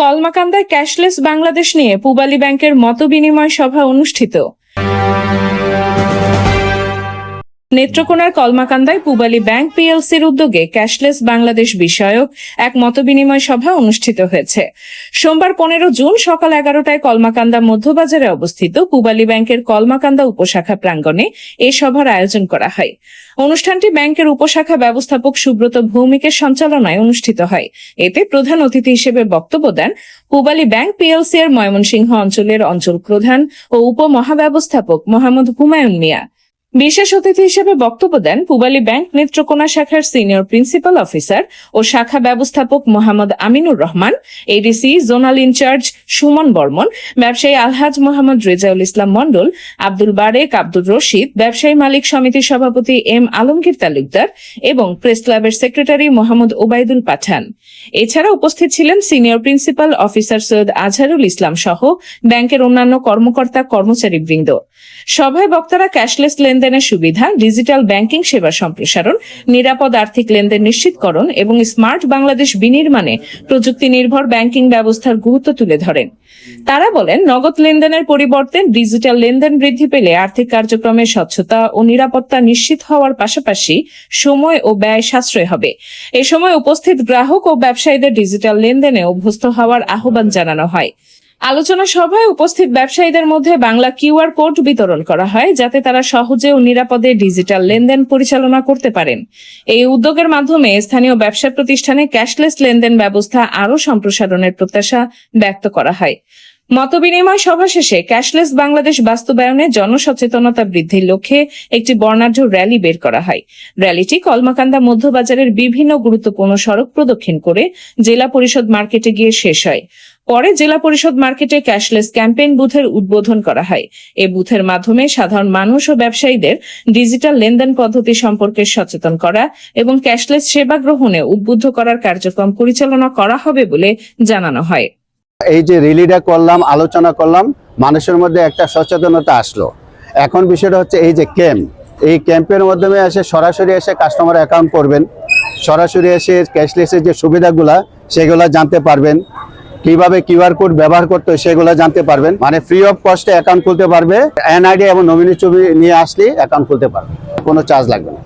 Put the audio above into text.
কলমাকান্দায় cashless Bangladesh নিয়ে পূবালী ব্যাংকের মতবিনিময় সভা অনুষ্ঠিত। নেত্রকোনার কলমাকান্দায় পূবালী ব্যাংক পিএলসির উদ্যোগে ক্যাশলেস বাংলাদেশ বিষয়ক এক মতবিনিময় সভা অনুষ্ঠিত হয়েছে। সোমবার 15 জুন সকাল 11টায় কলমাকান্দা মধ্যবাজারে অবস্থিত পূবালী ব্যাংকের কলমাকান্দা উপশাখা প্রাঙ্গণে এ সভার আয়োজন করা হয়। অনুষ্ঠানটি ব্যাংকের উপশাখা ব্যবস্থাপক সুব্রত ভৌমিকের সঞ্চালনায় অনুষ্ঠিত হয়। এতে প্রধান অতিথি হিসেবে বক্তব্য দেন পূবালী ব্যাংক পিএলসি এর ময়মনসিংহ অঞ্চলের অঞ্চল প্রধান ও উপমহাব্যবস্থাপক মোহাম্মদ হুমায়ুন মিয়া। বিশেষ অতিথি হিসেবে বক্তব্য দেন পূবালী ব্যাংক নেত্রকোনা শাখার সিনিয়র প্রিন্সিপাল অফিসার ও শাখা ব্যবস্থাপক Mohammad Aminur Rahman, ADC zonal in charge Suman Barman, ব্যবসায়ী আলহাজ মোহাম্মদ রেজাউল ইসলাম মণ্ডল, আব্দুল বারেক, আব্দুর রশিদ, ব্যবসায়ী মালিক সমিতির সভাপতি এম আলমগীর তালুকদার এবং প্রেস ক্লাবের সেক্রেটারি মোহাম্মদ ওবায়দুল পাঠান। এছাড়া উপস্থিত ছিলেন senior principal officer Syed Azharul Islam সহ ব্যাংকের অন্যান্য কর্মকর্তা কর্মচারীবৃন্দ। সভায় বক্তারা ক্যাশলেস লেনদেনের সুবিধা, ডিজিটাল ব্যাংকিং সেবা সম্প্রসারণ, নিরাপদ আর্থিক লেনদেন নিশ্চিতকরণ এবং স্মার্ট বাংলাদেশ বিনির্মাণে প্রযুক্তি নির্ভর ব্যাংকিং ব্যবস্থার গুরুত্ব তুলে ধরেন। তারা বলেন, নগদ লেনদেনের পরিবর্তে ডিজিটাল লেনদেন বৃদ্ধি পেলে আর্থিক কার্যক্রমের স্বচ্ছতা ও নিরাপত্তা নিশ্চিত হওয়ার পাশাপাশি সময় ও ব্যয় সাশ্রয় হবে। এ সময় উপস্থিত গ্রাহক ও ব্যবসায়ীদের ডিজিটাল লেনদেনে অভ্যস্ত হওয়ার আহ্বান জানানো হয়। আলোচনা সভায় উপস্থিত ব্যবসায়ীদের মধ্যে বাংলা কিউআর কোড বিতরণ করা হয়, যাতে তারা সহজে ও নিরাপদে ডিজিটাল লেনদেন পরিচালনা করতে পারেন। এই উদ্যোগের মাধ্যমে স্থানীয় ব্যবসা প্রতিষ্ঠানে ক্যাশলেস লেনদেন ব্যবস্থা আরও সম্প্রসারণের প্রত্যাশা ব্যক্ত করা হয়। মতবিনিময় সভা শেষে ক্যাশলেস বাংলাদেশ বাস্তবায়নে জনসচেতনতা বৃদ্ধির লক্ষ্যে একটি বর্ণাঢ্য র্যালি বের করা হয়। র্যালিটি কলমাকান্দা মধ্যবাজারের বিভিন্ন গুরুত্বপূর্ণ সড়ক প্রদক্ষিণ করে জেলা পরিষদ মার্কেটে গিয়ে শেষ হয়। পরে জেলা পরিষদ মার্কেটে ক্যাশলেস ক্যাম্পেইন বুথের উদ্বোধন করা হয়। এই বুথের মাধ্যমে সাধারণ মানুষ ও ব্যবসায়ীদের ডিজিটাল লেনদেন পদ্ধতি সম্পর্কে সচেতন করা এবং ক্যাশলেস সেবা গ্রহণে উদ্বুদ্ধ করার কার্যক্রম পরিচালনা করা হবে বলে জানানো হয়। এই যে রিলিটা করলাম, আলোচনা করলাম, মানুষের মধ্যে একটা সচেতনতা আসলো। এখন বিষয়টা হচ্ছে এই যে এই ক্যাম্পের মাধ্যমে সরাসরি এসে কাস্টমার অ্যাকাউন্ট করবেন, সরাসরি এসে ক্যাশলেসের যে সুবিধাগুলা সেগুলা জানতে পারবেন, কিভাবে কিউআর কোড ব্যবহার করতে হয় সেগুলো জানতে পারবেন। মানে ফ্রি অফ কস্টে অ্যাকাউন্ট খুলতে পারবে। এনআইডি এবং নমিনি ছবি নিয়ে আসলে অ্যাকাউন্ট খুলতে পারবে, কোনো চার্জ লাগবে না।